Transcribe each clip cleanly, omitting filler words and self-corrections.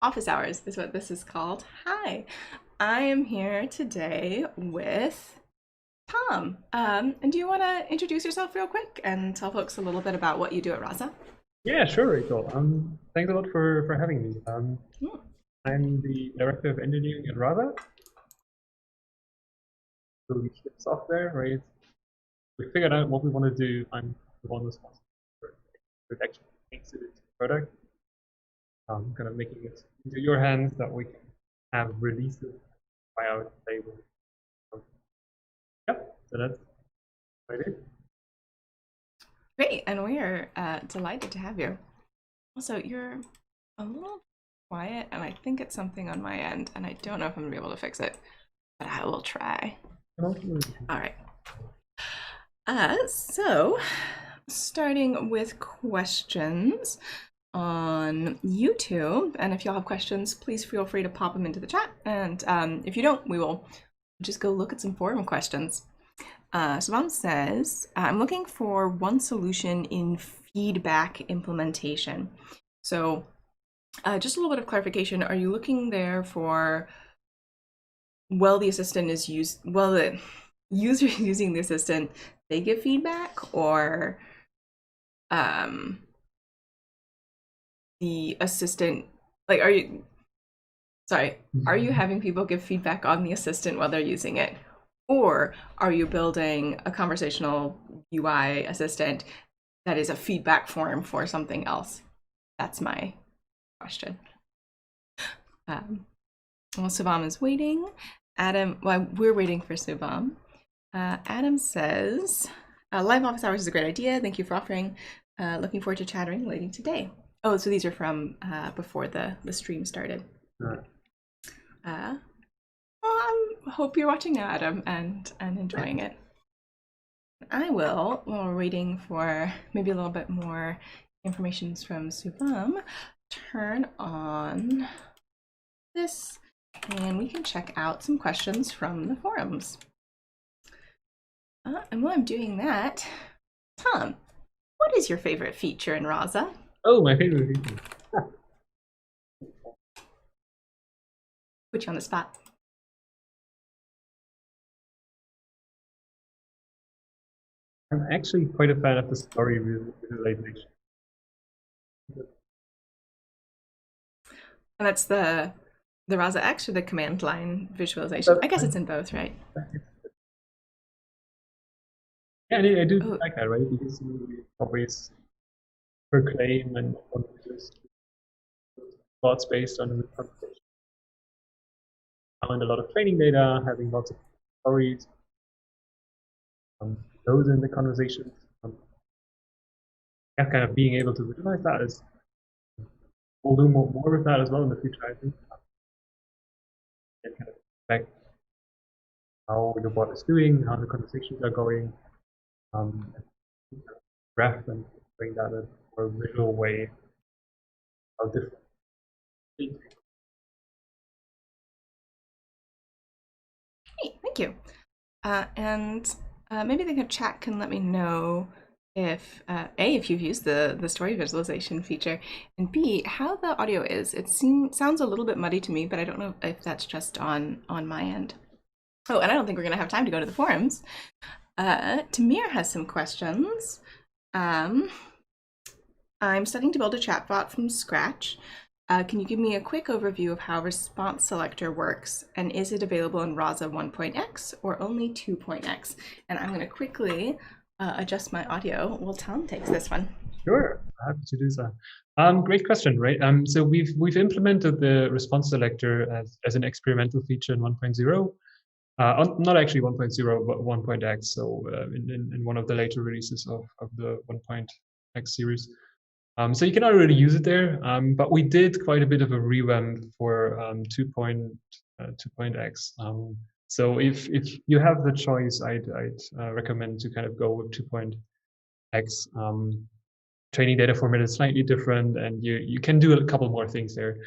Office Hours is what this is called. Hi, I am here today with Tom. And do you want to introduce yourself real quick and tell folks a little bit about what you do at Rasa? Yeah, sure, Rachel. Thanks a lot for having me. Hmm. I'm the director of engineering at Rasa. So we ship software, right? We figured out what we want to do. I'm the one responsible for it actually makes it into the product. Kind of making it into your hands that we can have releases by our label. So, yep, so that's what it is. Great, and we are delighted to have you. Also, you're a little quiet, and I think it's something on my end, and I don't know if I'm gonna be able to fix it, but I will try. All right. So starting with questions on YouTube, and if y'all have questions, please feel free to pop them into the chat. And if you don't, we will just go look at some forum questions. Savam says, I'm looking for one solution in feedback implementation. So just a little bit of clarification. Are you looking there for, the assistant is used, the user using the assistant, they give feedback, or um, the assistant, like, are you having people give feedback on the assistant while they're using it? Or are you building a conversational UI assistant that is a feedback form for something else? That's my question. While Subham is waiting, Adam, well, we're waiting for Subham. Adam says, live office hours is a great idea. Thank you for offering. Looking forward to chatting later today. Oh, so these are from before the stream started. Well, I hope you're watching now, Adam, and enjoying it. I will, while we're waiting for maybe a little bit more information from Subham, turn on this and we can check out some questions from the forums. And while I'm doing that, Tom, what is your favorite feature in Rasa? Oh, my favorite feature. Put you on the spot. I'm actually quite a fan of the story visualization. And that's the Rasa X or the command line visualization? I guess it's in both, right? Yeah, I do Oh, like that, right? Because you always proclaim and just thoughts based on the conversation. Found a lot of training data, having lots of stories, those in the conversations. Yeah, kind of being able to visualize that is, we'll do more with that as well in the future, I think. And kind of affect how the bot is doing, how the conversations are going, graph and bring that in a more visual way, how different things. hey, thank you. And maybe the chat can let me know if A, if you've used the story visualization feature, and B, how the audio is. It sounds a little bit muddy to me, but I don't know if that's just on my end. Oh, and I don't think we're gonna have time to go to the forums. Tamir has some questions. Um, I'm studying to build a chatbot from scratch. Can you give me a quick overview of how response selector works, and is it available in Rasa 1.x or only 2.x? And I'm going to quickly adjust my audio while Tom takes this one. Sure, happy to do so. Great question, right? So we've implemented the response selector as an experimental feature in 1.0. Not actually 1.0, but 1.x. So in one of the later releases of the 1.x series. So you can already use it there, but we did quite a bit of a revamp for 2.x. So if you have the choice, I'd recommend to kind of go with 2.x. Training data format is slightly different, and you can do a couple more things there.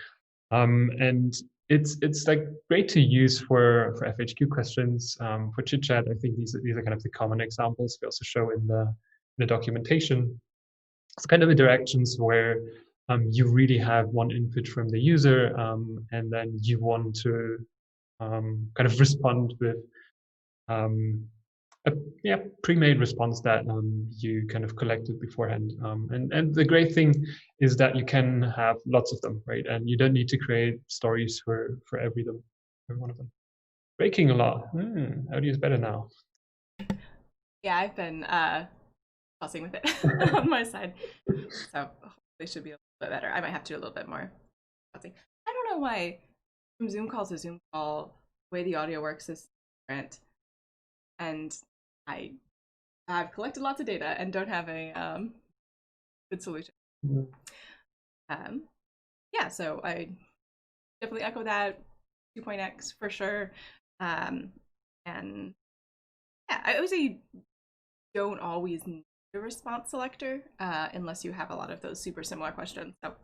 And it's like great to use for FAQ questions, for chit chat. I think these are kind of the common examples we also show in the documentation. It's kind of interactions where you really have one input from the user, and then you want to kind of respond with a pre-made response that you kind of collected beforehand. And the great thing is that you can have lots of them, right? And you don't need to create stories for every one of them. Breaking a lot. Audio is better now. Yeah, I've been fussing with it on my side, so hopefully should be a little bit better. I might have to do a little bit more fussing. I don't know why from Zoom call to Zoom call, the way the audio works is different, and I've collected lots of data and don't have a good solution. Um, yeah, so I definitely echo that 2.x for sure. And yeah, I would say don't always need a response selector unless you have a lot of those super similar questions. So,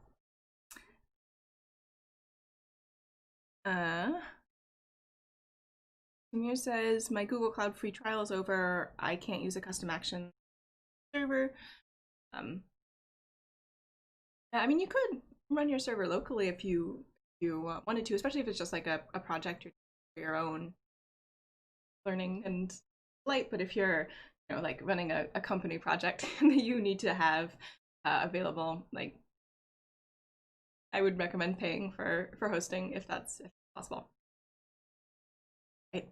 Samir says, my Google Cloud free trial is over. I can't use a custom action server. I mean, you could run your server locally if you wanted to, especially if it's just like a project for your own learning and light. But if you're like running a company project that you need to have available, like I would recommend paying for hosting if that's possible. Right.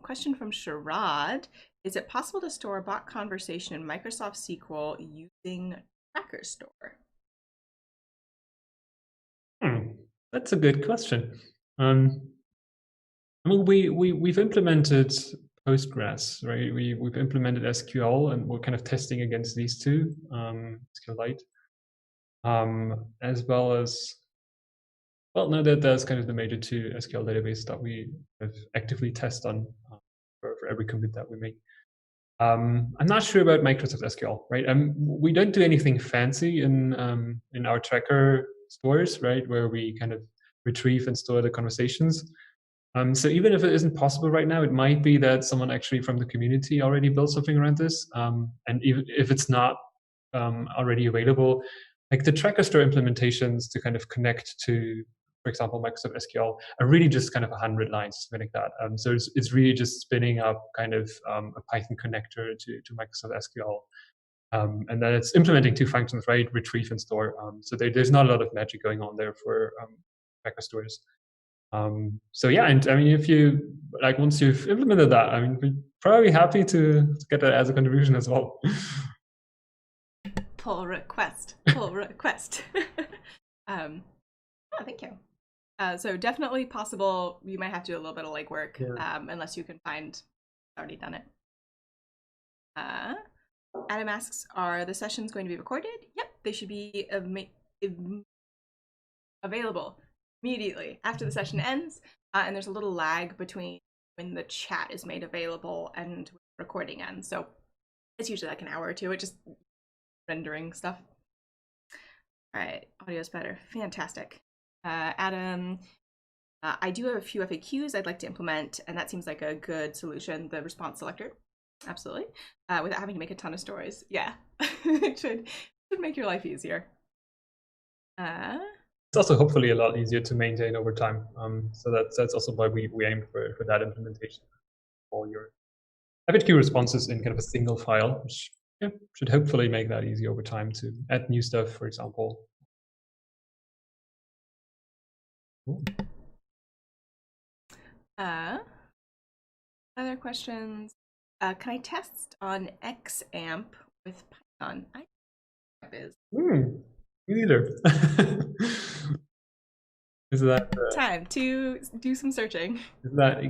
Question from Sharad: is it possible to store a bot conversation in Microsoft SQL using Tracker Store? That's a good question. I mean, we've implemented Postgres, right? We've implemented SQL, and we're kind of testing against these two, SQLite, as well as, well, no, that's kind of the major two SQL database that we have actively test on for every commit that we make. I'm not sure about Microsoft SQL, right? We don't do anything fancy in our tracker stores, right, where we kind of retrieve and store the conversations. So even if it isn't possible right now, it might be that someone actually from the community already built something around this. And even if it's not already available, like the tracker store implementations to kind of connect to, for example, Microsoft SQL are really just kind of 100 lines, something like that. So it's really just spinning up kind of a Python connector to Microsoft SQL. And then it's implementing two functions, right? Retrieve and store. So there's not a lot of magic going on there for tracker stores. So yeah, and I mean, if you like, once you've implemented that, I mean, we're probably happy to get that as a contribution as well. Pull request. Pull request. Oh, thank you. So definitely possible. You might have to do a little bit of legwork, unless you can find already done it. Adam asks, are the sessions going to be recorded? Yep, they should be available immediately after the session ends. And there's a little lag between when the chat is made available and when the recording ends. So it's usually like an hour or two. It just rendering stuff. All right, audio's better. Fantastic. Adam, I do have a few FAQs I'd like to implement, and that seems like a good solution, the response selector. Absolutely. Without having to make a ton of stories. Yeah, it should make your life easier. It's also hopefully a lot easier to maintain over time. So that's also why we aim for that implementation. All your FAQ responses in kind of a single file, which should hopefully make that easy over time to add new stuff, for example. Cool. Other questions? Can I test on XAMP with Python? I know what is. Me neither. Is that time to do some searching? Is that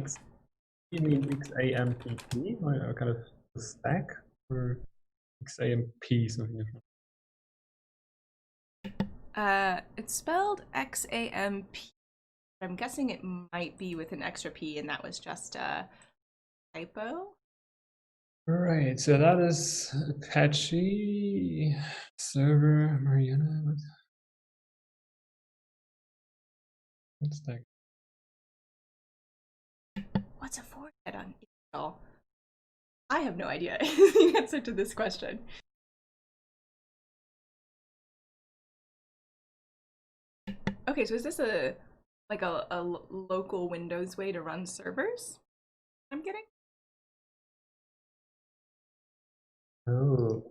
you mean XAMPP, or kind of a stack, or XAMP something different? It's spelled XAMP. I'm guessing it might be with an extra P, and that was just a typo. Right, so that is Apache server Mariana. What's that? What's a forehead on Intel? I have no idea the answer to this question. Okay, so is this a local Windows way to run servers? I'm getting. Oh,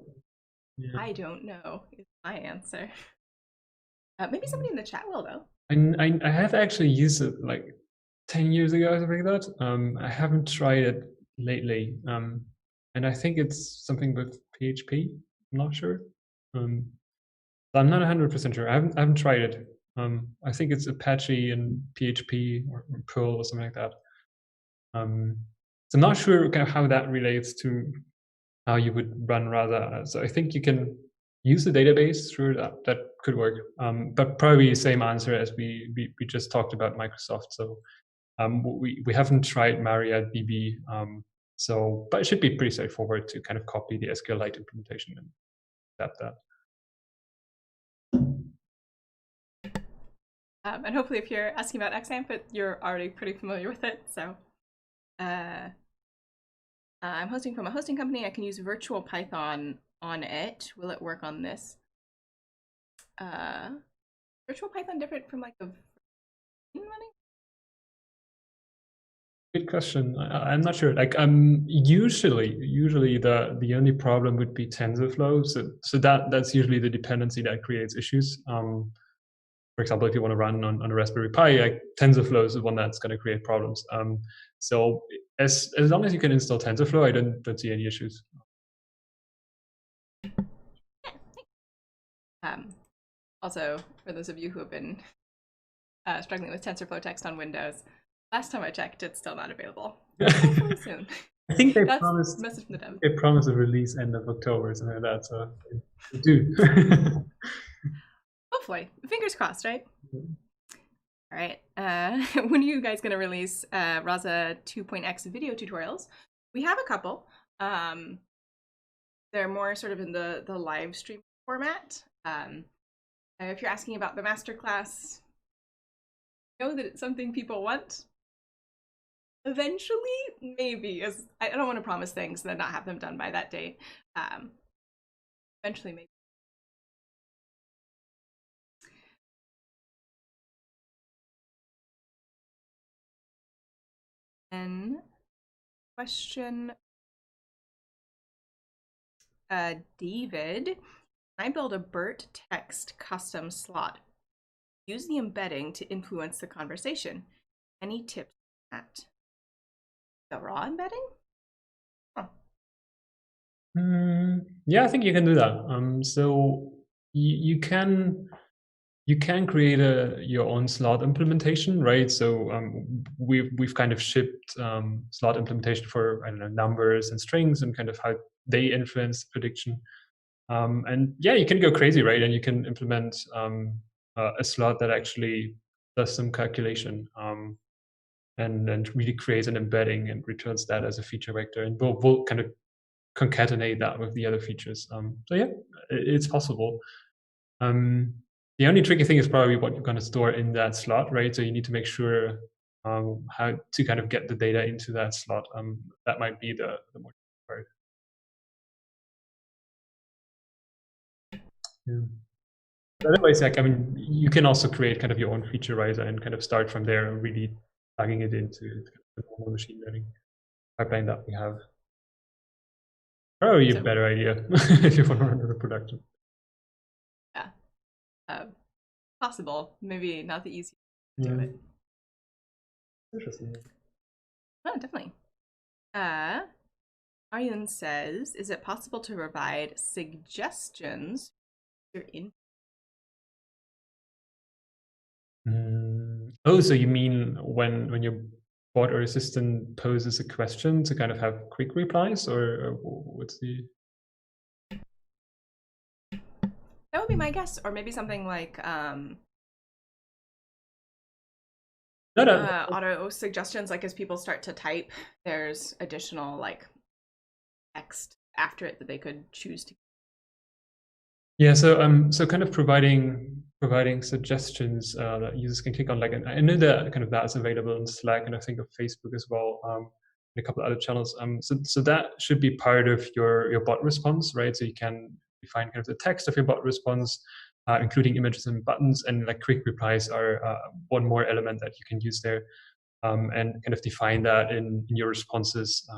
yeah. I don't know is my answer. Maybe somebody in the chat will though. I have actually used it like 10 years ago or something like that. I haven't tried it lately. And I think it's something with PHP. I'm not sure. Um, I'm not 100% sure. I haven't tried it. I think it's Apache and PHP or Perl or something like that. So I'm not sure kind of how that relates to how you would run Rasa. So I think you can use the database through that. That could work. But probably the same answer as we just talked about Microsoft. So we haven't tried MariaDB. But it should be pretty straightforward to kind of copy the SQLite implementation and adapt that. And hopefully, if you're asking about XAMPP, you're already pretty familiar with it. So, I'm hosting from a hosting company. I can use virtual Python on it. Will it work on this? Virtual Python different from like a running? Good question. I'm not sure. Like, usually the only problem would be TensorFlow. So that's usually the dependency that creates issues. For example, if you want to run on a Raspberry Pi, like TensorFlow is the one that's going to create problems. So as long as you can install TensorFlow, I don't see any issues. Also, for those of you who have been struggling with TensorFlow text on Windows, last time I checked, it's still not available. Hopefully soon. I think they That's promised. a message from the dev. They promised a release end of October or something like that. So they do. Hopefully, fingers crossed, right? All right. When are you guys going to release Rasa 2.x video tutorials? We have a couple. They're more sort of in the live stream format. If you're asking about the masterclass, know that it's something people want. Eventually, maybe. As I don't want to promise things and then not have them done by that date. Eventually, maybe. And question, David, can I build a BERT text custom slot? Use the embedding to influence the conversation. Any tips on that? The raw embedding? Huh. Yeah, I think you can do that. So you can create your own slot implementation, right? So we've kind of shipped slot implementation for, I don't know, numbers and strings and kind of how they influence prediction. And yeah, you can go crazy, right? And you can implement a slot that actually does some calculation and really creates an embedding and returns that as a feature vector. And we'll kind of concatenate that with the other features. So yeah, it's possible. The only tricky thing is probably what you're going to store in that slot, right? So you need to make sure how to kind of get the data into that slot. That might be the more part. Yeah. But otherwise, like, I mean, you can also create kind of your own feature riser and kind of start from there and really plugging it into the normal machine learning pipeline that we have. Probably a better idea if you want to run it in production. Yeah. Possible. Maybe not the easiest to do it. Interesting. Oh, definitely. Aryan says, is it possible to provide suggestions for in? Oh, so you mean when your bot or assistant poses a question to kind of have quick replies, or what's the? That would be my guess, or maybe something like auto suggestions. Like as people start to type, there's additional like text after it that they could choose to. Yeah, so kind of providing suggestions that users can click on. Like, I know that kind of that's available in Slack, and I think of Facebook as well, and a couple of other channels. So that should be part of your bot response, right? So you can define kind of the text of your bot response, including images and buttons, and like quick replies are one more element that you can use there, and kind of define that in your responses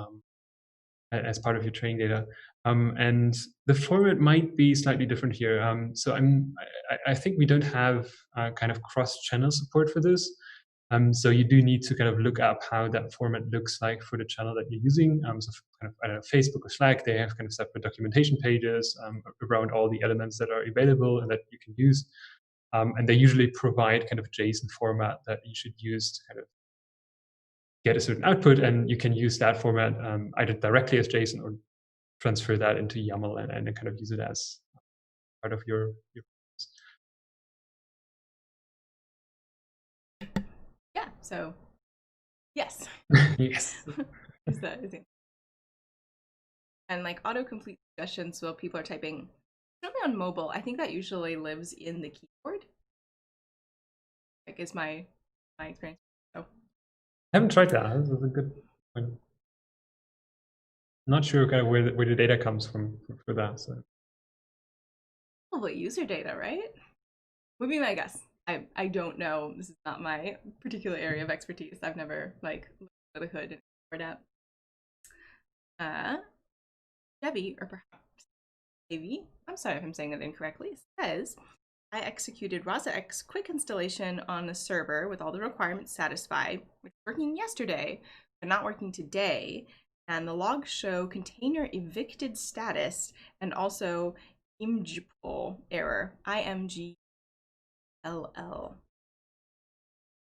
as part of your training data. And the format might be slightly different here. So I think we don't have kind of cross-channel support for this. So you do need to kind of look up how that format looks like for the channel that you're using. So kind of, I don't know, Facebook or Slack, they have kind of separate documentation pages around all the elements that are available and that you can use. And they usually provide kind of JSON format that you should use to kind of get a certain output, and you can use that format either directly as JSON or transfer that into YAML and kind of use it as part of your Yeah, so yes. yes. Is that is it? And like autocomplete suggestions while people are typing, certainly on mobile, I think that usually lives in the keyboard. Like is my experience. So I haven't tried that. This is a good point. Not sure kind of where the data comes from for that. So probably user data, right? Would be my guess. I don't know. This is not my particular area of expertise. I've never like looked under the hood and figured out. Debbie, or perhaps Davey, I'm sorry if I'm saying that incorrectly, says, I executed Rasa X quick installation on the server with all the requirements satisfied, which was working yesterday, but not working today. And the logs show container evicted status and also imgpl error, IMGLL.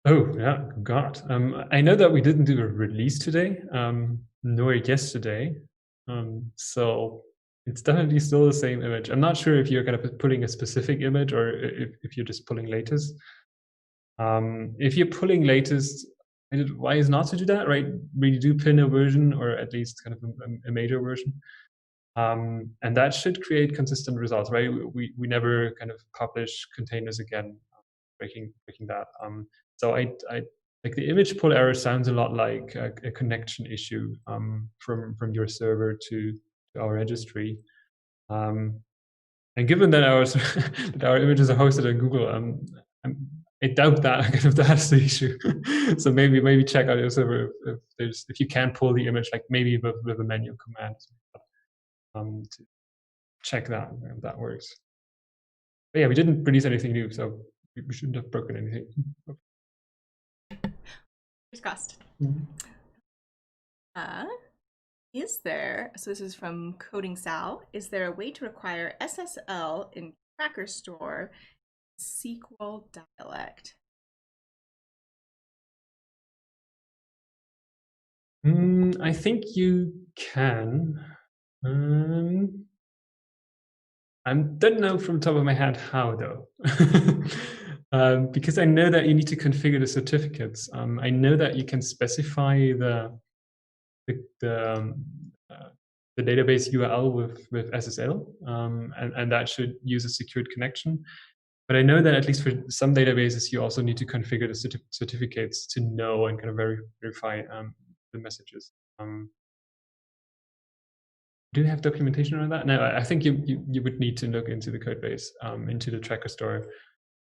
oh yeah, God. I know that we didn't do a release today, nor yesterday. So it's definitely still the same image. I'm not sure if you're kind of pulling a specific image or if you're just pulling latest. If you're pulling latest, it's wise not to do that, right? We do pin a version or at least kind of a major version. And that should create consistent results, right? We never kind of publish containers again, breaking that. So I like the image pull error sounds a lot like a connection issue from your server to our registry. And given that that our images are hosted on Google, I doubt that kind of that's the issue. So maybe check out your server if you can pull the image, like maybe with a manual command, to check that if that works. But yeah, we didn't release anything new, so we shouldn't have broken anything. Discussed. Mm-hmm. Is there, so this is from Coding Sal, is there a way to require SSL in Tracker Store SQL dialect? I think you can. I don't know from the top of my head how though, because I know that you need to configure the certificates. I know that you can specify the, the database URL with SSL, and that should use a secured connection. But I know that at least for some databases, you also need to configure the certificates to know and kind of verify the messages. Do you have documentation around that? No, I think you would need to look into the code base, into the tracker store.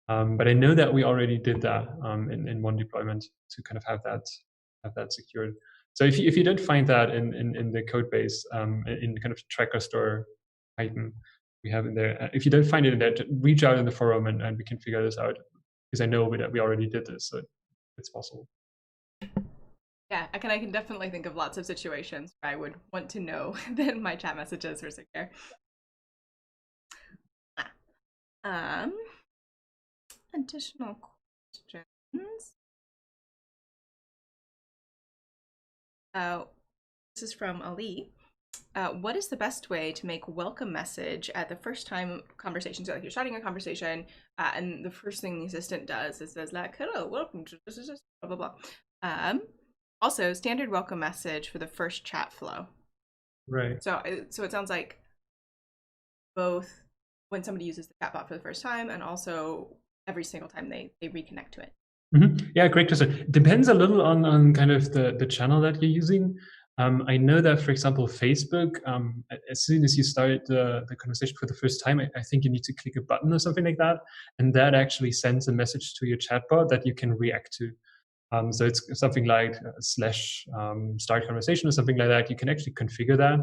But I know that we already did that in one deployment to kind of have that secured. So if you don't find that in the code base, in kind of tracker store item we have in there, if you don't find it in there, reach out in the forum and we can figure this out, because I know that we already did this, so it's possible. Yeah, I can definitely think of lots of situations where I would want to know that my chat messages were secure. Additional questions. This is from Ali. What is the best way to make welcome message at the first time conversation? So like you're starting a conversation, and the first thing the assistant does is says like, hello, welcome to this is blah blah blah. Also, standard welcome message for the first chat flow. Right. So it sounds like both when somebody uses the chatbot for the first time and also every single time they reconnect to it. Yeah, great question. Depends a little on kind of the channel that you're using. I know that, for example, Facebook, as soon as you start the conversation for the first time, I think you need to click a button or something like that, and that actually sends a message to your chatbot that you can react to. So it's something like slash start conversation or something like that. You can actually configure that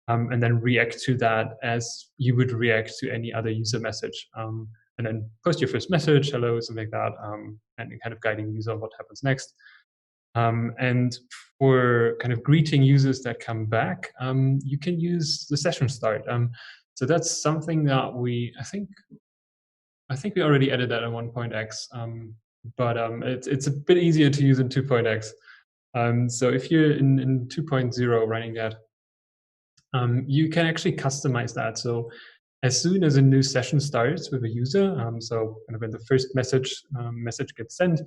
and then react to that as you would react to any other user message. And then post your first message, hello, something like that, and kind of guiding the user on what happens next. And for kind of greeting users that come back, you can use the session start. So that's something that I think we already added that in 1.x, but it's a bit easier to use in 2.x. So if you're in 2.0 running that, you can actually customize that. So as soon as a new session starts with a user, so kind of when the first message gets sent,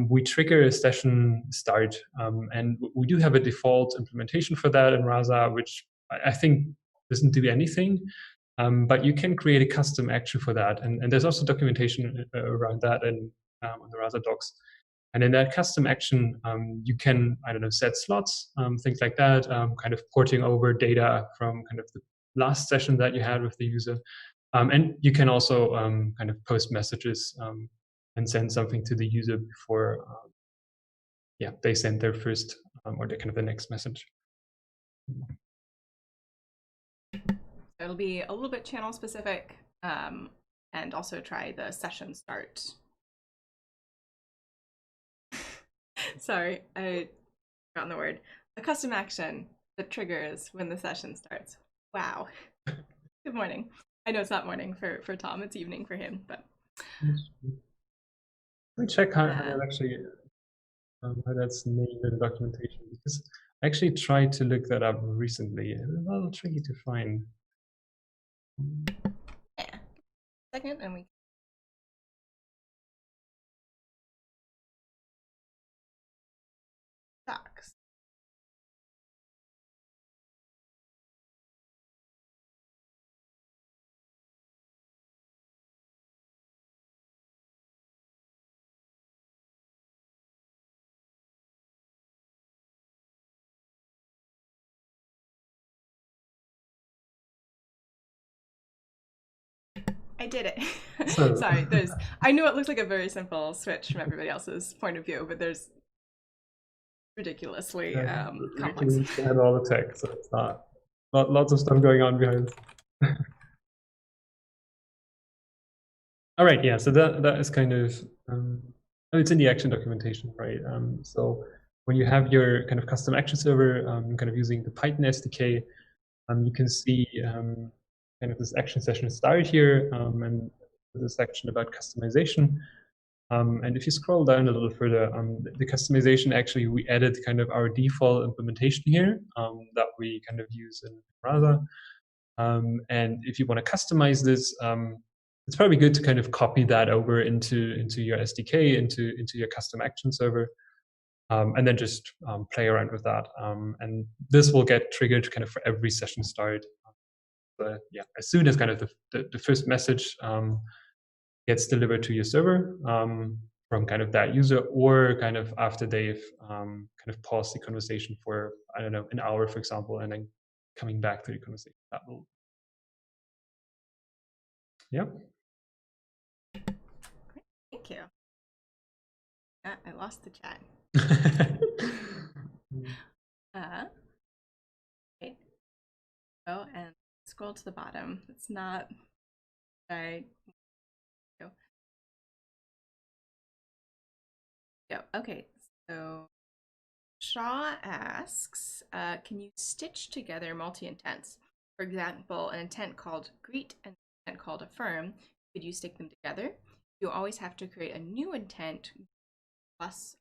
we trigger a session start, and we do have a default implementation for that in Rasa, which I think doesn't do anything. But you can create a custom action for that, and there's also documentation around that on the Rasa docs. And in that custom action, you can, I don't know, set slots, things like that, kind of porting over data from kind of the last session that you had with the user. And you can also kind of post messages and send something to the user before they send their first or the kind of the next message. It'll be a little bit channel specific, and also try the session start. Sorry, I forgot the word. A custom action that triggers when the session starts. Wow. Good morning. I know it's not morning for Tom, it's evening for him, but. Let me check how that actually, how that's named in documentation, because I actually tried to look that up recently. It's a little tricky to find. Yeah. Second, and we. Docs. I did it. So, Sorry, I know it looks like a very simple switch from everybody else's point of view, but there's ridiculously complex. We had all the tech, so it's not lots of stuff going on behind. All right, yeah. So that is kind of it's in the action documentation, right? So when you have your kind of custom action server, kind of using the Python SDK, you can see kind of this action session start here, and there's a section about customization. And if you scroll down a little further, the customization, actually, we added kind of our default implementation here that we kind of use in Rasa. And if you want to customize this, it's probably good to kind of copy that over into your SDK, into your custom action server, and then just play around with that. And this will get triggered kind of for every session start. But yeah, as soon as kind of the first message gets delivered to your server from kind of that user, or kind of after they've kind of paused the conversation for, I don't know, an hour, for example, and then coming back to the conversation. That will, yeah. Thank you. I lost the chat. Okay. Go and scroll to the bottom. It's not. Okay. So Shaw asks, can you stitch together multi-intents? For example, an intent called greet and an intent called affirm. Could you stick them together? You always have to create a new intent plus.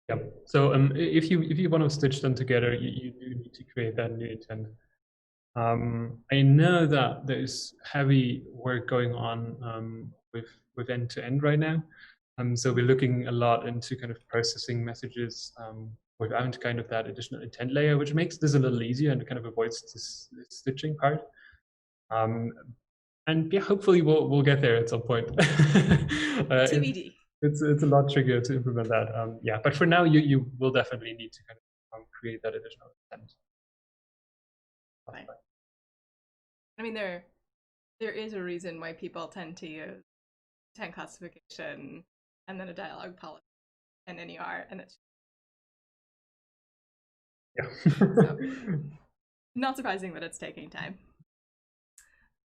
Yep. So if you want to stitch them together, you do need to create that new intent. I know that there's heavy work going on with end-to-end right now. So we're looking a lot into kind of processing messages without kind of that additional intent layer, which makes this a little easier and kind of avoids this stitching part. And yeah, hopefully we'll get there at some point. TBD. It's a lot trickier to implement that. Yeah, but for now you will definitely need to kind of create that additional intent. Right. I mean, there is a reason why people tend to use intent classification and then a dialog policy and NER, and it's so not surprising that it's taking time.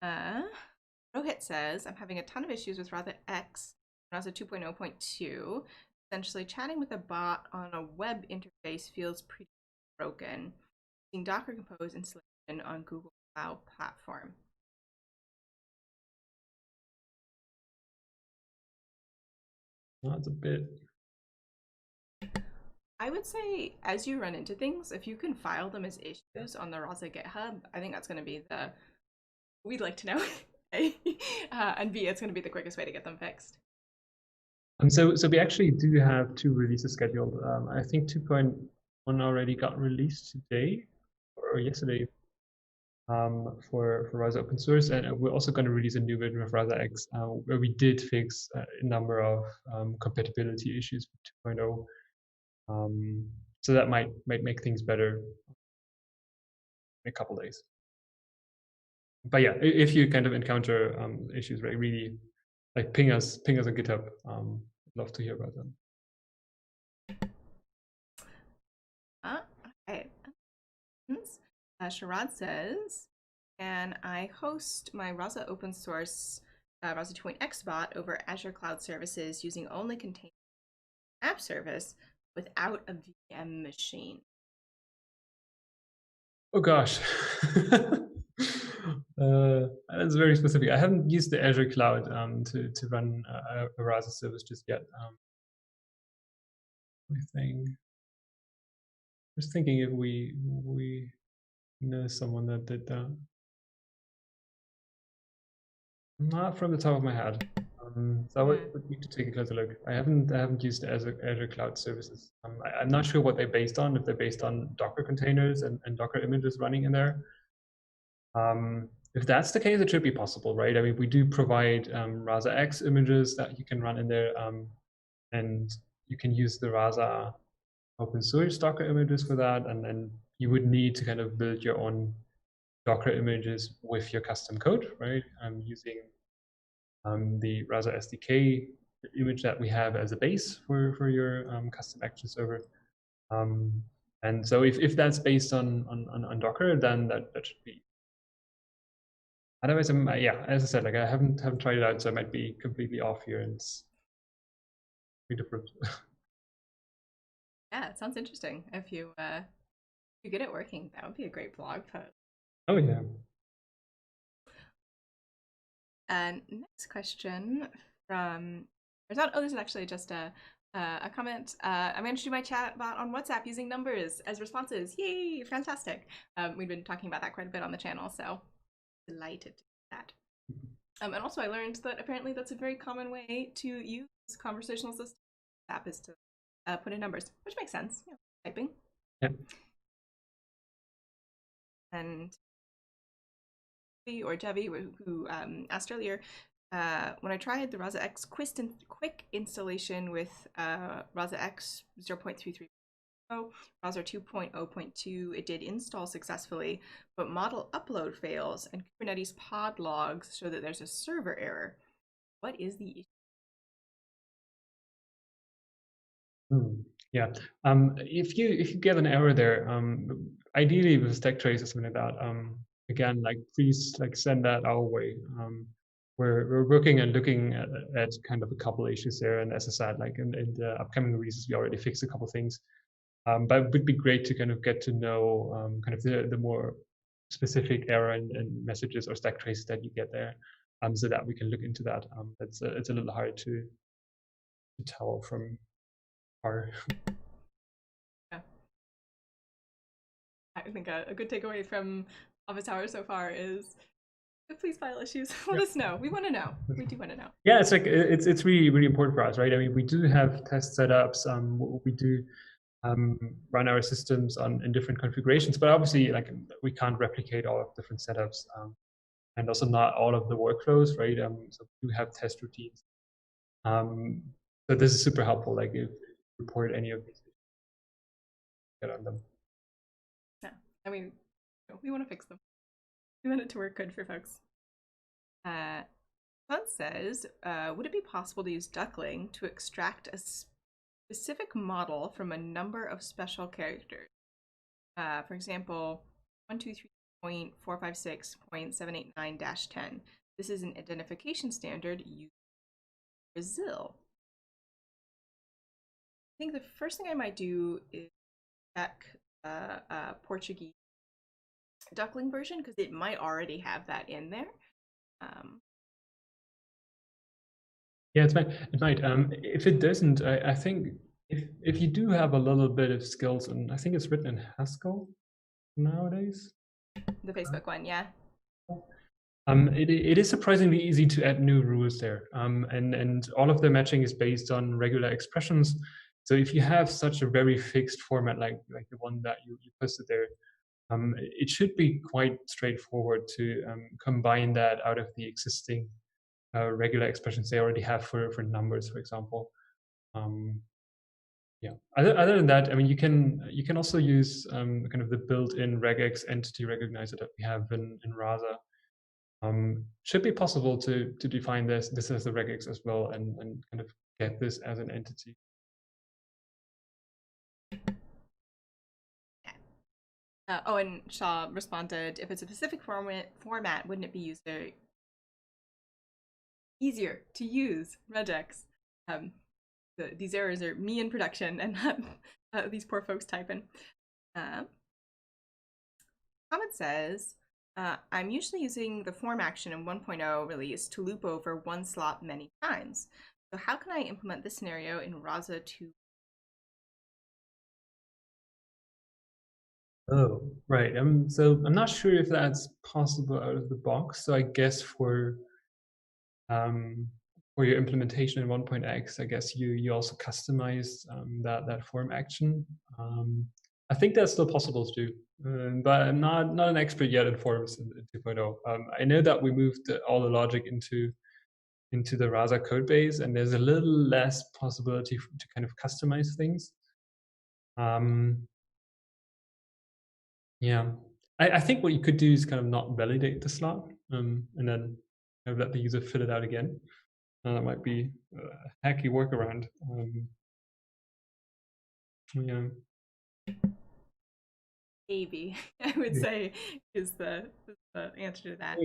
Rohit says, I'm having a ton of issues with Rasa X and Rasa 2.0.2. Essentially, chatting with a bot on a web interface feels pretty broken. Using Docker Compose installation on Google Cloud Platform. That's a bit. I would say, as you run into things, if you can file them as issues on the Rasa GitHub, I think that's going to be the we'd like to know. And B, it's going to be the quickest way to get them fixed. So we actually do have 2 releases scheduled. I think 2.1 already got released today or yesterday for Rasa open source, and we're also going to release a new version of Rasa X where we did fix a number of compatibility issues with 2.0. So that might make things better in a couple days. But yeah, if you kind of encounter issues, right, really like ping us on GitHub. I'd love to hear about them. Okay. Sharad says, can I host my Rasa open source Rasa 2.x bot over Azure Cloud Services using only container app service without a VM machine? Oh gosh. That's very specific. I haven't used the Azure Cloud to run a Rasa service just yet. Just thinking if we know someone that did that. Not from the top of my head. So I would need to take a closer look. I haven't used Azure Cloud Services. I'm not sure what they're based on. If they're based on Docker containers and Docker images running in there. If that's the case, it should be possible, right? I mean, we do provide Rasa X images that you can run in there, and you can use the Rasa open source Docker images for that, and then you would need to kind of build your own Docker images with your custom code, right? Using the Rasa SDK image that we have as a base for your custom action server. And so if that's based on Docker, then that should be. Otherwise, yeah, as I said, like I haven't tried it out, so I might be completely off here, and it's pretty different. Yeah, it sounds interesting. If you get it working, that would be a great blog post. Oh yeah. And next question from this is actually just a comment. I managed to do my chat bot on WhatsApp using numbers as responses. Yay, fantastic. We've been talking about that quite a bit on the channel, so delighted to do that. And also I learned that apparently that's a very common way to use conversational assistant app is to put in numbers, which makes sense, you know, typing. Yeah. And or Devi, who asked earlier, when I tried the Rasa X quick installation with Rasa X 0.33, Rasa 2.0.2, it did install successfully, but model upload fails and Kubernetes pod logs show that there's a server error. What is the issue? Yeah. If you get an error there, ideally with stack trace or something like that, again, like please like send that our way. We're working and looking at kind of a couple issues there, and as I said, like in the upcoming releases, we already fixed a couple things. But it would be great to kind of get to know kind of the more specific error and messages or stack traces that you get there, so that we can look into that. It's a little hard to tell from our. Yeah. I think a good takeaway from Office Hours so far is please file issues. Let us know. We want to know. We do want to know. Yeah, it's like it's really important for us, right? I mean, we do have test setups. We do run our systems in different configurations, but obviously, like we can't replicate all of different setups, and also not all of the workflows, right? So we do have test routines. So this is super helpful. Like if you report any of these, get on them. I mean, we want to fix them. We want it to work good for folks. Sun says, would it be possible to use duckling to extract a specific model from a number of special characters? For example, 123.456.789-10. This is an identification standard used in Brazil. I think the first thing I might do is check Portuguese duckling version because it might already have that in there. Yeah, it might. If it doesn't, I think if you do have a little bit of skills, and I think it's written in Haskell nowadays. The Facebook one, yeah. It is surprisingly easy to add new rules there, and all of the matching is based on regular expressions. So if you have such a very fixed format like the one that you posted there, it should be quite straightforward to combine that out of the existing regular expressions they already have for numbers, for example. Yeah. Other than that, I mean, you can also use kind of the built-in regex entity recognizer that we have in Rasa. Should be possible to define this as the regex as well and kind of get this as an entity. Oh, and Shaw responded, if it's a specific format, wouldn't it be easier to use regex? These errors are me in production and not these poor folks typing. Comment says, I'm usually using the form action in 1.0 release to loop over one slot many times. So how can I implement this scenario in Rasa 2? Oh, right. So I'm not sure if that's possible out of the box. So I guess for your implementation in 1.x, I guess you also customized that form action. I think that's still possible to do, but I'm not an expert yet in forms in 2.0. I know that we moved all the logic into the Rasa code base, and there's a little less possibility to kind of customize things. Yeah, I think what you could do is kind of not validate the slot, and then kind of let the user fill it out again. That might be a hacky workaround. Yeah. Maybe, I would say, is the answer to that.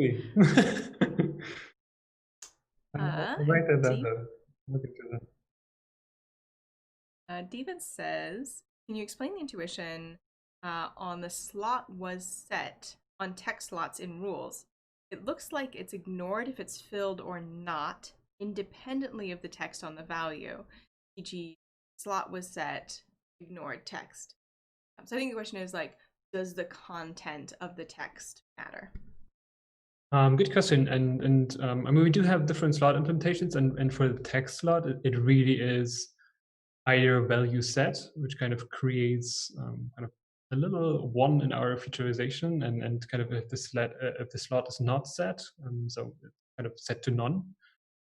I'll write that down. Look into that. David says, can you explain the intuition on the slot was set on text slots in rules? It looks like it's ignored if it's filled or not, independently of the text on the value. E.g., slot was set, ignored text. So I think the question is like, does the content of the text matter? Good question. And I mean, we do have different slot implementations, and for the text slot, it really is either value set, which kind of creates kind of a little one in our featureization, and kind of if the slot is not set, so it's kind of set to none,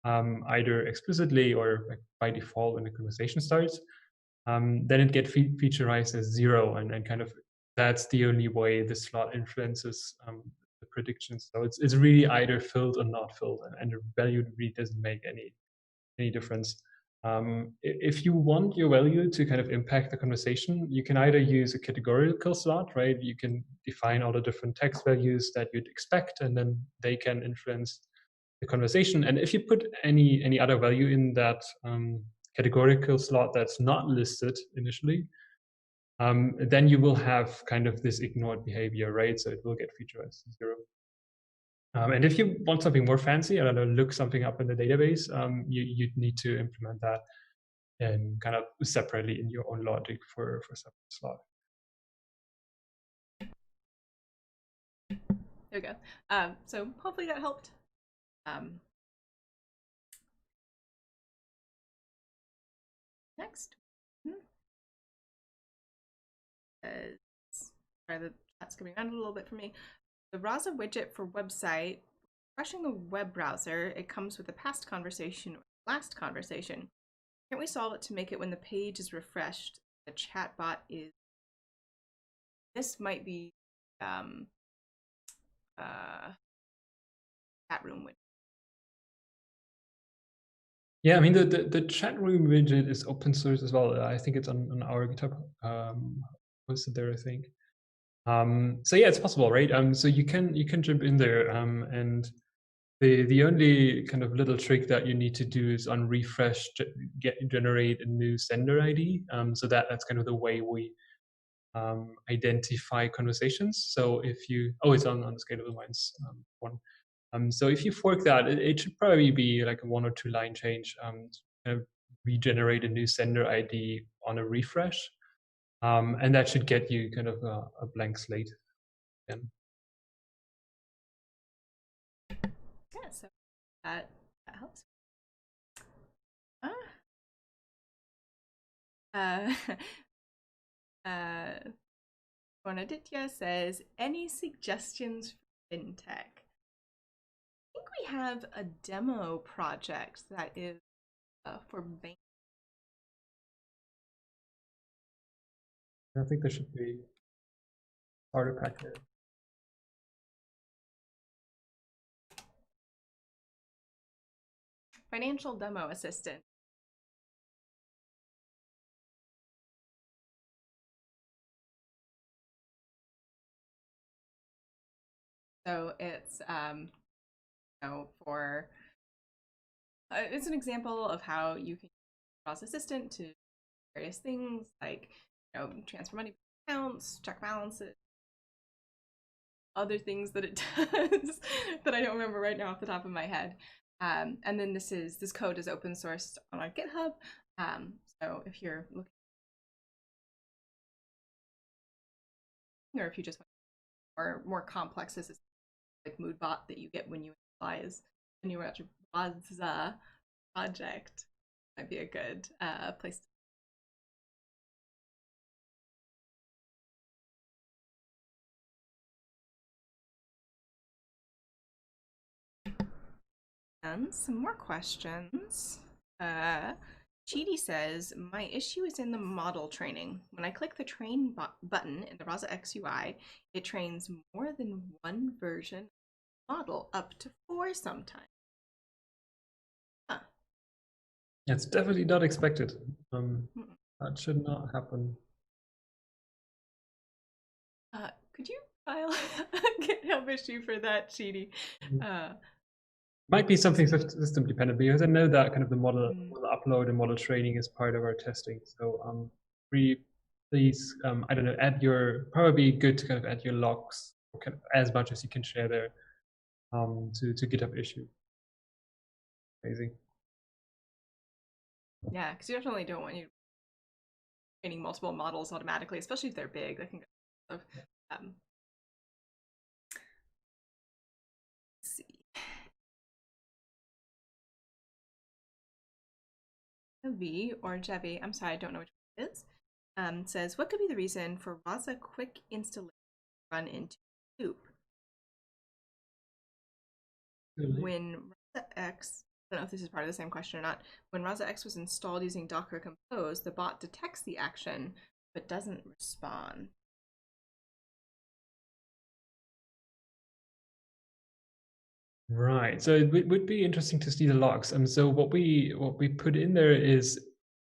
either explicitly or like by default when the conversation starts, then it gets featureized as 0, and kind of that's the only way the slot influences the predictions. So it's really either filled or not filled, and the value really doesn't make any difference. If you want your value to kind of impact the conversation, you can either use a categorical slot, right? You can define all the different text values that you'd expect, and then they can influence the conversation. And if you put any other value in that categorical slot that's not listed initially, then you will have kind of this ignored behavior, right? So it will get featured as 0. And if you want something more fancy, I don't know, look something up in the database, you'd need to implement that and kind of separately in your own logic for separate slot. There we go. So hopefully that helped. Next. Sorry, the chat's coming around a little bit for me. The Rasa widget for website, refreshing the web browser, it comes with a past conversation or last conversation. Can't we solve it to make it when the page is refreshed, the chatbot is... This might be uh, chat room widget. Yeah, I mean the chat room widget is open source as well. I think it's on our GitHub posted there, I think. So yeah, it's possible, right? So you can jump in there, and the only kind of little trick that you need to do is on refresh generate a new sender ID. So that's kind of the way we identify conversations. So if you it's on the Scalable Minds one. So if you fork that, it should probably be like a 1 or 2 line change to kind of regenerate a new sender ID on a refresh. And that should get you kind of a blank slate again. Yeah, so that helps. Uh, uh, uh, Bonaditya says, any suggestions for fintech? I think we have a demo project that is for bank. I think there should be starter pack there. Financial demo assistant. So it's for it's an example of how you can use Rasa Assistant to various things like transfer money accounts, check balances, other things that it does that I don't remember right now off the top of my head. And then this code is open sourced on our GitHub. So if you're looking, or if you just want more complex, this is like Moodbot that you get when you initialize a new Rasa project. Might be a good place to. And some more questions. Chidi says, my issue is in the model training. When I click the train button in the Rasa X UI, it trains more than one version model, up to 4 sometimes. Huh. It's definitely not expected. That should not happen. Could you file a GitHub issue for that, Chidi? Might be something system dependent, because I know that kind of the model upload and model training is part of our testing. So please, I don't know, probably good to kind of add your logs kind of as much as you can share there to GitHub issue. Amazing. Yeah, because you definitely don't want you training multiple models automatically, especially if they're big. I think let's see. V or Jevi, I'm sorry, I don't know which one it is, says, what could be the reason for Rasa quick installation run into loop? When Rasa X, I don't know if this is part of the same question or not, when Rasa X was installed using Docker Compose, the bot detects the action but doesn't respond. Right. So it would be interesting to see the logs. So what we put in there is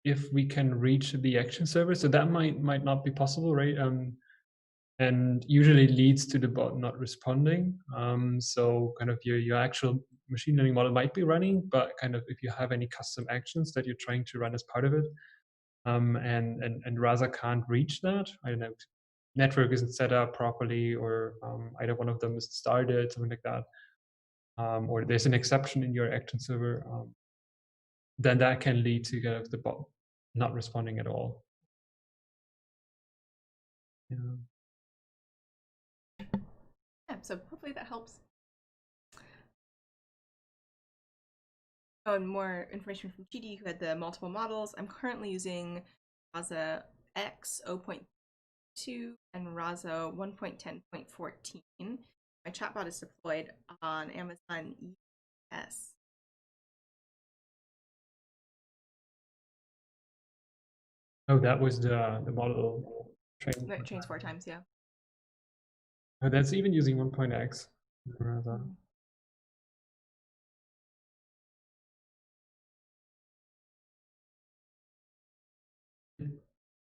if we can reach the action server. So that might not be possible, right? And usually leads to the bot not responding. So kind of your actual machine learning model might be running, but kind of if you have any custom actions that you're trying to run as part of it, and Rasa can't reach that, I don't know, network isn't set up properly, or either one of them is started, something like that. Or there's an exception in your action server, then that can lead to kind of the bot not responding at all. Yeah. Yeah, so hopefully that helps. Oh, and more information from Chidi, who had the multiple models. I'm currently using Rasa X 0.2 and Rasa 1.10.14. My chatbot is deployed on Amazon ES. Oh, that was the model training. It trains 4 times, yeah. Oh, that's even using 1.x. Rather.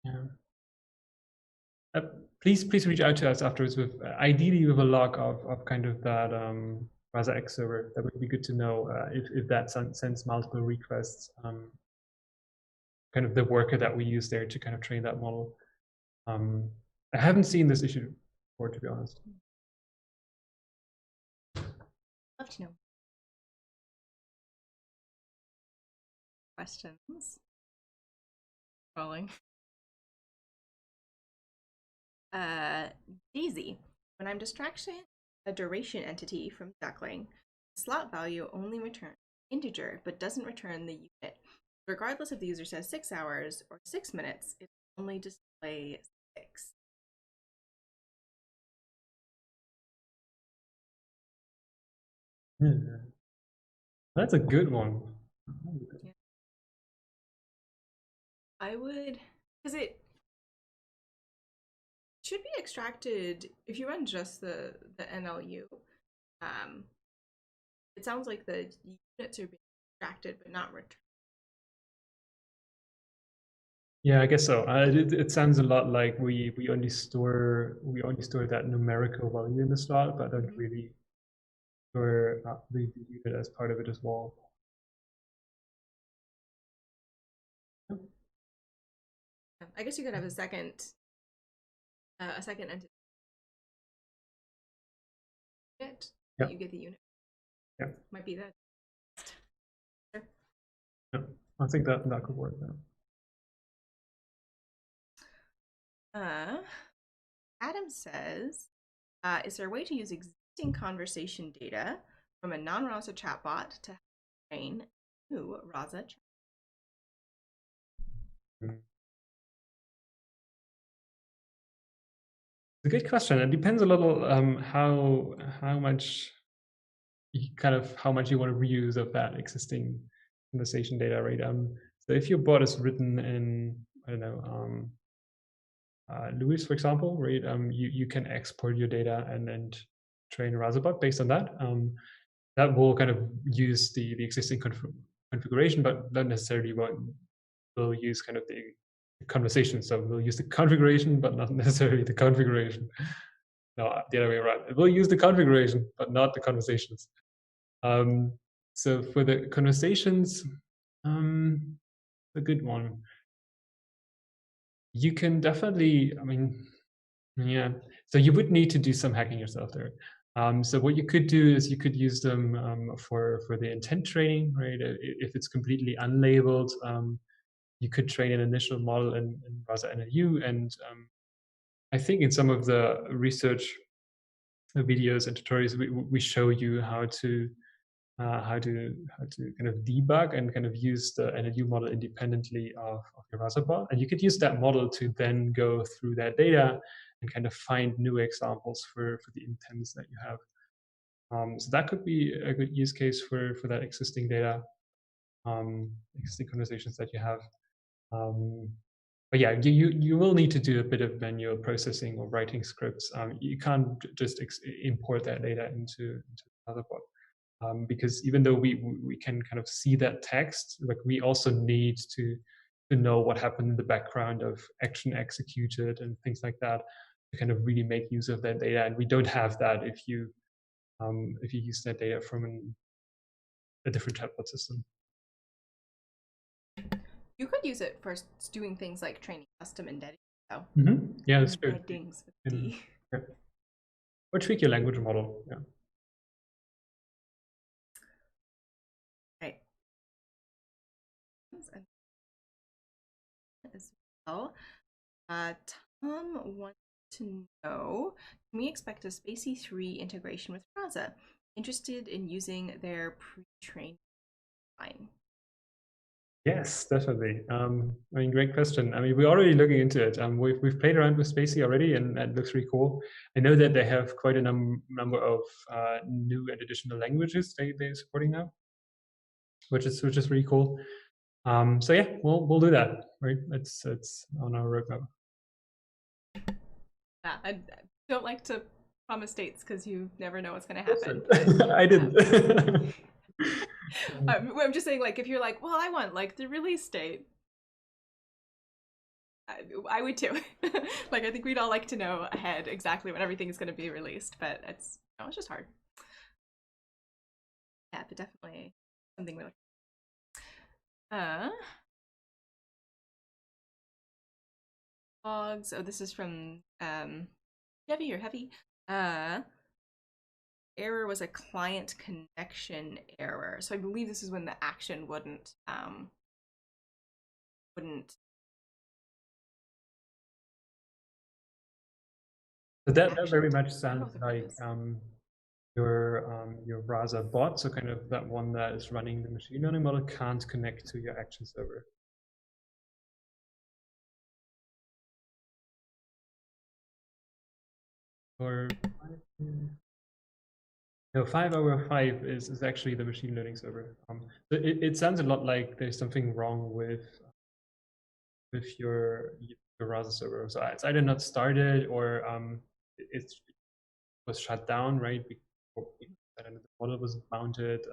Yeah. Uh, please reach out to us afterwards with ideally with a log of kind of that Rasa X server. That would be good to know if that sends multiple requests. Kind of the worker that we use there to kind of train that model. I haven't seen this issue before, to be honest. Love to know. Questions? Falling. Daisy. When I'm distracting a duration entity from duckling, the slot value only returns integer but doesn't return the unit. Regardless if the user says 6 hours or 6 minutes, it will only display 6. Yeah. That's a good one. Yeah. I would, because it should be extracted if you run just the NLU. Um, it sounds like the units are being extracted but not returned. Yeah, I guess so. It sounds a lot like we only store that numerical value in the slot, but don't really store the unit as part of it as well. I guess you could have a second entity unit Yeah. that you get the unit. Yeah. Might be that. Sure. Yeah. I think that could work now. Adam says, is there a way to use existing conversation data from a non-Rasa chatbot to train a new Rasa chat? It's a good question. It depends a little how much how much you want to reuse of that existing conversation data, right? So if your bot is written in, I don't know, Lewis, for example, right? You can export your data and train a Rasa bot based on that. That will kind of use the existing configuration, but not necessarily will use kind of the conversation. So we'll use the configuration, but not necessarily the configuration. No, the other way around. It will use the configuration, but not the conversations. So for the conversations, a good one. You can definitely, I mean, yeah. So you would need to do some hacking yourself there. So what you could do is you could use them for the intent training, right? If it's completely unlabeled, you could train an initial model in Rasa NLU, and I think in some of the research videos and tutorials we show you how to kind of debug and kind of use the NLU model independently of your Rasa bot. And you could use that model to then go through that data and kind of find new examples for the intents that you have. So that could be a good use case for that existing data, existing conversations that you have. But yeah, you will need to do a bit of manual processing or writing scripts. You can't just import that data into another bot. Because even though we can kind of see that text, like we also need to know what happened in the background of action executed and things like that to kind of really make use of that data. And we don't have that if you use that data from a different chatbot system. You could use it for doing things like training custom embeddings. So. Yeah, that's true. Embeddings with D. Yeah. Or tweak your language model. Yeah. Right. As well. Tom wants to know, can we expect a SPACY3 integration with Rasa? Interested in using their pre-trained line. Yes, definitely. I mean, great question. I mean, we're already looking into it. We've played around with Spacey already, and it looks really cool. I know that they have quite a number of new and additional languages they're supporting now, which is really cool. So yeah, we'll do that. Right, it's on our roadmap. Yeah, I don't like to promise dates because you never know what's going to happen. I didn't. I'm just saying, like, if you're like, well, I want like the release date, I would too. Like, I think we'd all like to know ahead exactly when everything is going to be released, but it's just hard. Yeah, but definitely something we look. Uh, Logs. Oh, this is from Heavy or Heavy. Uh, Error was a client connection error. So I believe this is when the action wouldn't. So that Action. very much I don't know sounds what the verb like is. your Rasa bot, so kind of that one that is running the machine learning model can't connect to your action server. Or no, 5 is actually the machine learning server. So it sounds a lot like there's something wrong with your Rasa server. So it's either not started or it was shut down, right? Because I don't know, the model was mounted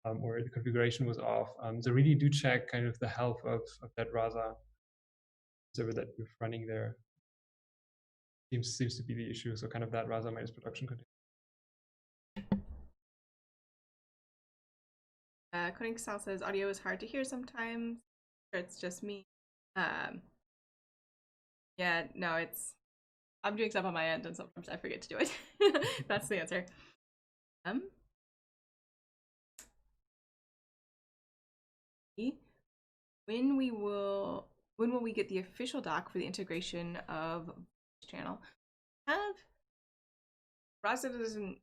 or the configuration was off. So really do check kind of the health of that Rasa server that you're running there. Seems to be the issue. So kind of that Rasa minus production container. Coding Style says audio is hard to hear sometimes. Or it's just me. Um, yeah, no, I'm doing stuff on my end and sometimes I forget to do it. That's the answer. Um, when will we get the official doc for the integration of channel? Have Rasa doesn't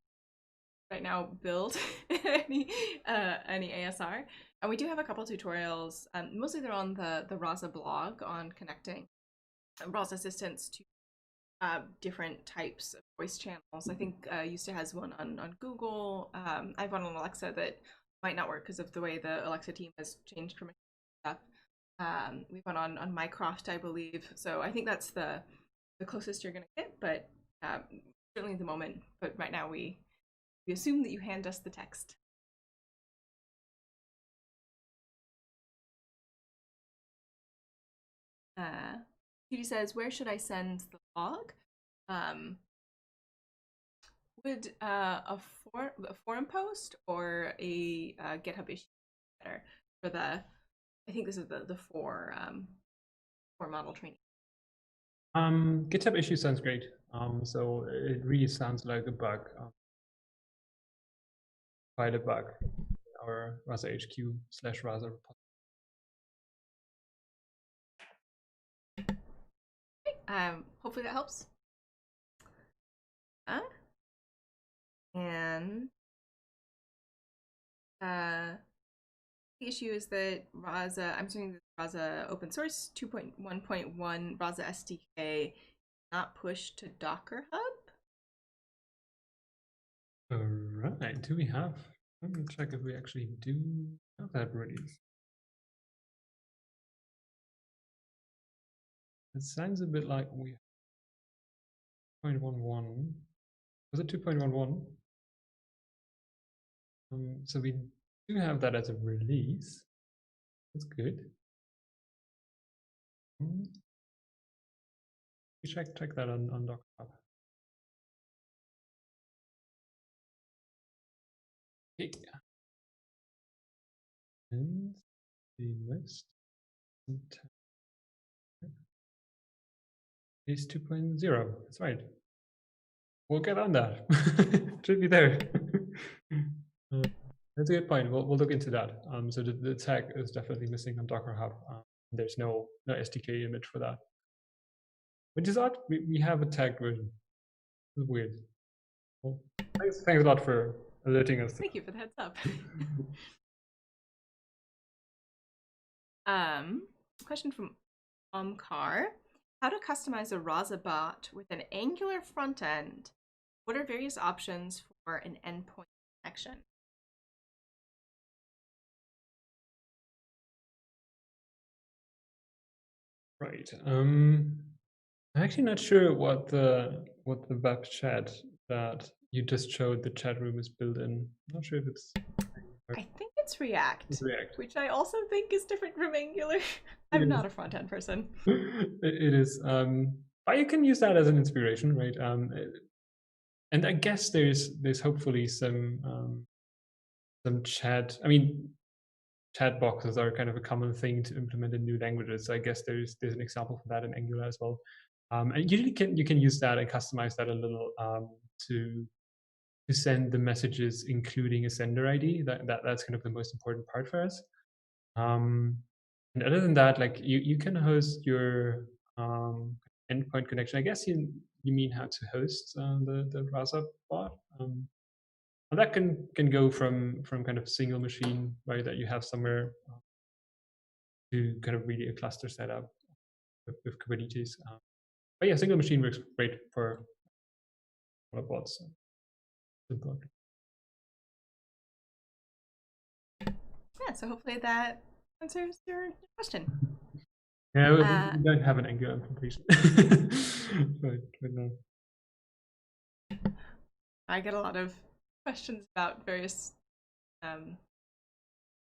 right now build any ASR, and we do have a couple tutorials. Mostly they're on the Rasa blog on connecting Rasa assistants to different types of voice channels. I think Yusta has one on Google. I have one on Alexa that might not work because of the way the Alexa team has changed permission stuff. We have one on Mycroft, I believe. So I think that's the closest you're gonna get, but certainly at the moment. But right now we assume that you hand us the text. Judy says, "Where should I send the log?" Um, would a forum post or a GitHub issue be better for the? I think this is the four model training. GitHub issue sounds great. So it really sounds like a bug, quite a bug in our Rasa HQ/Rasa repository. Hopefully that helps. And the issue is that Rasa, I'm assuming that Rasa open source 2.1.1 Rasa SDK not pushed to Docker Hub. All right, do we have? Let me check if we actually do have that release. It sounds a bit like we 2.11. Was it 2.11? So we do have that as a release. That's good. We check that on Docker Hub. Okay. And the list is 2.0. That's right. We'll get on that. Should be there. That's a good point. We'll look into that. So the tag is definitely missing on Docker Hub. There's no SDK image for that, which is odd. We have a tagged version. It's weird. Well, thanks a lot for alerting us. Thank you for the heads up. Question from Omkar. How to customize a Rasa bot with an Angular front end? What are various options for an endpoint connection? Right. I'm actually not sure what the web chat that you just showed the chat room is built in. I'm not sure if it's I think it's React, React. which I also think is different from Angular. It I'm is. not a front end person. It is. But you can use that as an inspiration, right? And I guess there's hopefully some chat. I mean, chat boxes are kind of a common thing to implement in new languages. So I guess there's an example for that in Angular as well. And you can use that and customize that a little to to send the messages, including a sender ID. That's kind of the most important part for us. Um, and other than that, like you can host your endpoint connection. I guess you mean how to host the Rasa bot. And that can go from kind of single machine, right, that you have somewhere to kind of really a cluster setup with Kubernetes. But yeah, single machine works great for all bots. So simple. Yeah, so hopefully that answers your question. Yeah, Uh, we don't have an Angular implementation. But no. I get a lot of questions about various um,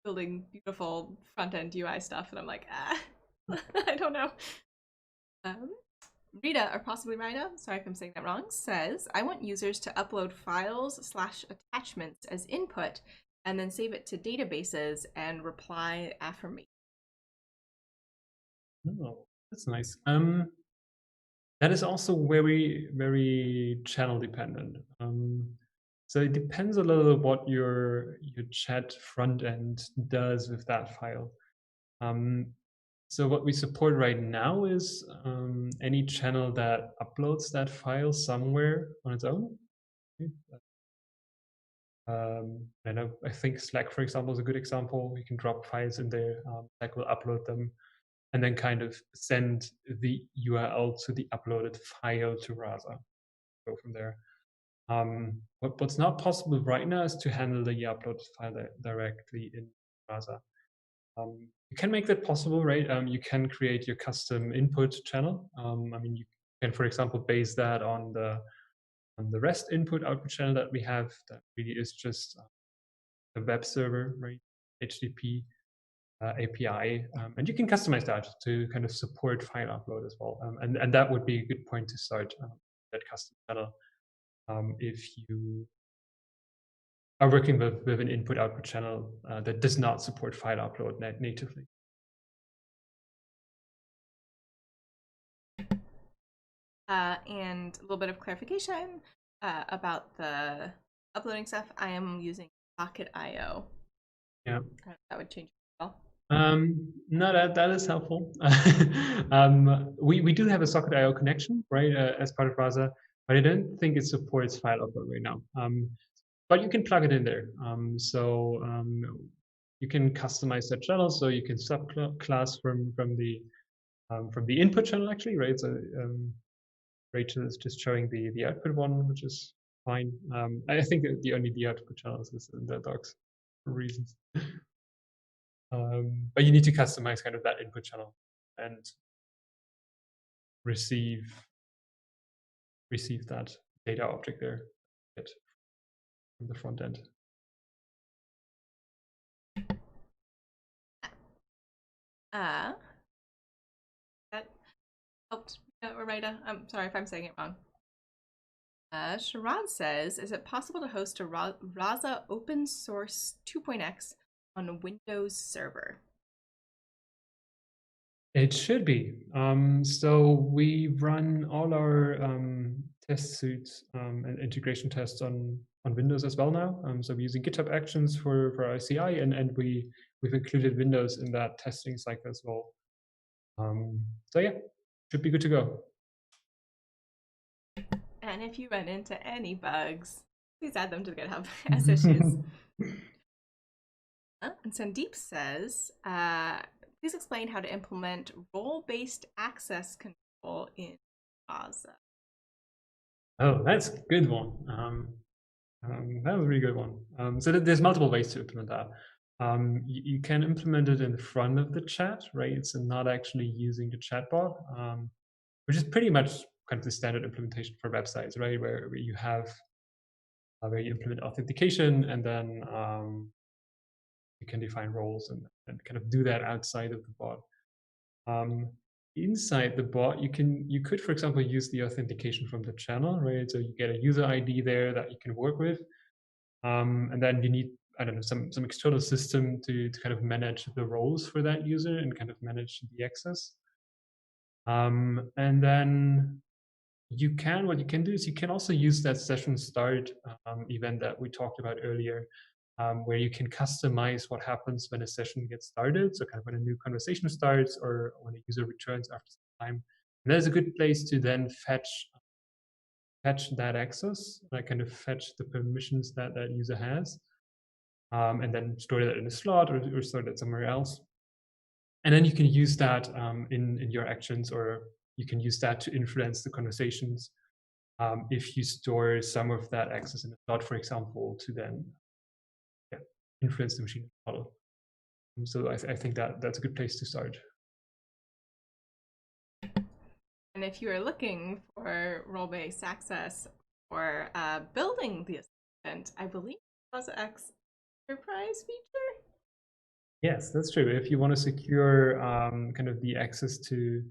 building beautiful front end UI stuff, and I'm like, I don't know. Um, Rita, or possibly Rita, sorry if I'm saying that wrong, says, I want users to upload files / attachments as input and then save it to databases and reply affirmation. Oh, that's nice. That is also very channel dependent. So it depends a little what your chat front end does with that file. Um, so what we support right now is any channel that uploads that file somewhere on its own. I know, I think Slack, for example, is a good example. You can drop files in there. Slack will upload them and then kind of send the URL to the uploaded file to Rasa. Go from there. What's not possible right now is to handle the uploaded file directly in Rasa. You can make that possible, right? You can create your custom input channel. I mean, you can, for example, base that on the REST input output channel that we have. That really is just a web server, right? HTTP API, and you can customize that to kind of support file upload as well. And that would be a good point to start that custom channel if you are working with an input output channel that does not support file upload natively. And a little bit of clarification about the uploading stuff. I am using Socket.io. Yeah. That would change as well. No, that is helpful. We do have a Socket.io connection, right, as part of Rasa, but I don't think it supports file upload right now. But you can plug it in there. You can customize that channel, so you can subclass from the input channel actually, right? So Rachel is just showing the output one, which is fine. I think the only the output channel is in the docs for reasons. But you need to customize kind of that input channel and receive that data object there from the front end. That helped, Rita. I'm sorry if I'm saying it wrong. Sharad says, is it possible to host a Rasa open source 2.x on a Windows server? It should be. So we run all our test suites and integration tests on Windows as well now. So we're using GitHub Actions for our CI, and we've included Windows in that testing cycle as well. So yeah, should be good to go. And if you run into any bugs, please add them to the GitHub as issues. And Sandeep says, please explain how to implement role-based access control in Rasa. Oh, that's a good one. That was a really good one. So there's multiple ways to implement that. You can implement it in front of the chat, right? So not actually using the chatbot. which is pretty much kind of the standard implementation for websites, right? Where you have where you implement authentication, and then you can define roles and kind of do that outside of the bot. Um, Inside the bot, you could, for example, use the authentication from the channel, right? So you get a user ID there that you can work with, and then you need, I don't know, some external system to kind of manage the roles for that user and kind of manage the access. And then what you can do is you can also use that session start event that we talked about earlier, where you can customize what happens when a session gets started. So kind of when a new conversation starts or when a user returns after some time. And that's a good place to then fetch that access, like kind of fetch the permissions that that user has, and then store that in a slot or store that somewhere else. And then you can use that in your actions, or you can use that to influence the conversations if you store some of that access in a slot, for example, to then influence the machine model. So I think that that's a good place to start. And if you are looking for role-based access or building the assistant, I believe Rasa X Enterprise feature. Yes, that's true. If you want to secure kind of the access to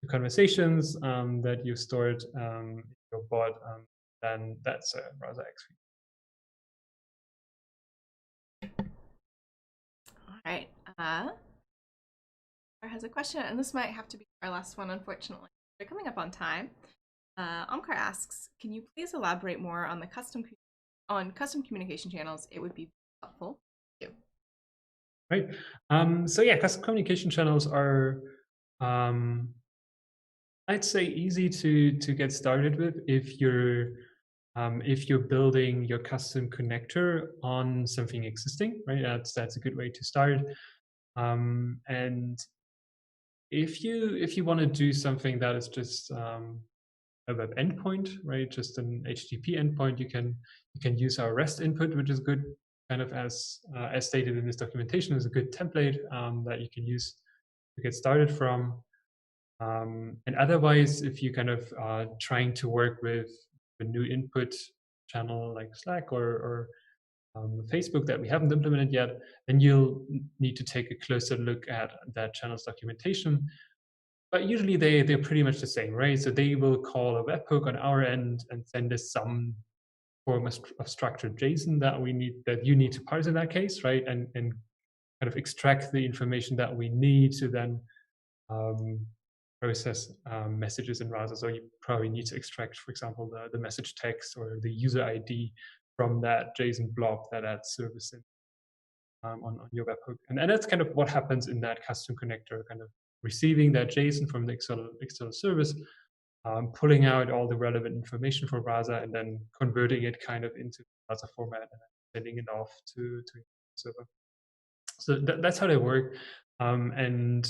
conversations that you've stored in your bot, then that's a Rasa X feature. All right. Has a question, and this might have to be our last one, unfortunately. We're coming up on time. Omkar asks, can you please elaborate more on the custom communication channels? It would be helpful. Thank you. Right. So yeah, custom communication channels are, I'd say, easy to get started with if you're building your custom connector on something existing, right? That's a good way to start. And if you want to do something that is just a web endpoint, right? Just an HTTP endpoint, you can use our REST input, which is good, kind of as stated in this documentation, is a good template that you can use to get started from. And otherwise, if you kind of trying to work with a new input channel like Slack or Facebook that we haven't implemented yet, then you'll need to take a closer look at that channel's documentation. But usually they're pretty much the same, right? So they will call a webhook on our end and send us some form of structured JSON that you need to parse in that case, right? And kind of extract the information that we need to then process messages in Rasa. So you probably need to extract, for example, the message text or the user ID from that JSON blob that service in, on your webhook. And that's kind of what happens in that custom connector, kind of receiving that JSON from the external service, pulling out all the relevant information for Rasa, and then converting it kind of into Rasa format and sending it off to the server. So that's how they work. And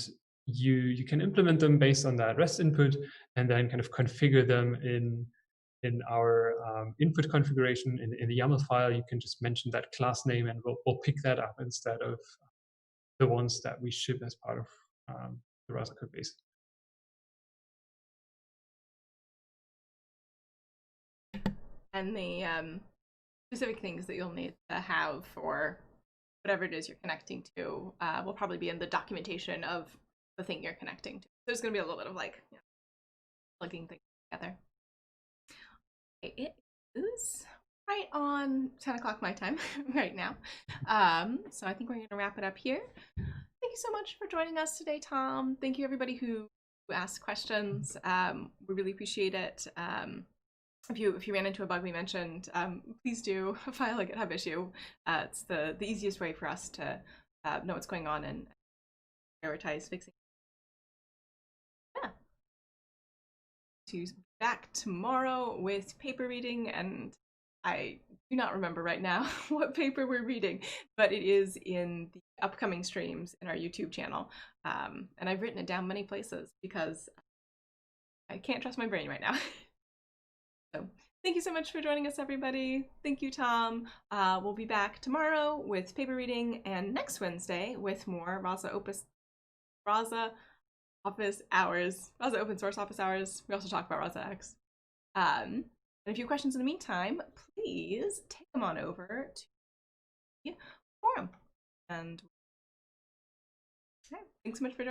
you can implement them based on that REST input, and then kind of configure them in our input configuration in the YAML file. You can just mention that class name, and we'll pick that up instead of the ones that we ship as part of the Rasa code base. And the specific things that you'll need to have for whatever it is you're connecting to will probably be in the documentation of the thing you're connecting to. There's going to be a little bit of like plugging things together. It is right on 10 o'clock my time right now. So I think we're going to wrap it up here. Thank you so much for joining us today, Tom. Thank you, everybody who asked questions. We really appreciate it. If you ran into a bug we mentioned, please do file a GitHub issue. It's the easiest way for us to know what's going on and prioritize fixing. Yeah. To be back tomorrow with paper reading, and I do not remember right now what paper we're reading, but it is in the upcoming streams in our YouTube channel. And I've written it down many places because I can't trust my brain right now. So thank you so much for joining us, everybody. Thank you, Tom. We'll be back tomorrow with paper reading, and next Wednesday with more Rasa Office Hours, Rasa Open Source Office Hours. We also talk about Rasa X. And if you have questions in the meantime, please take them on over to the forum. And okay, thanks so much for joining.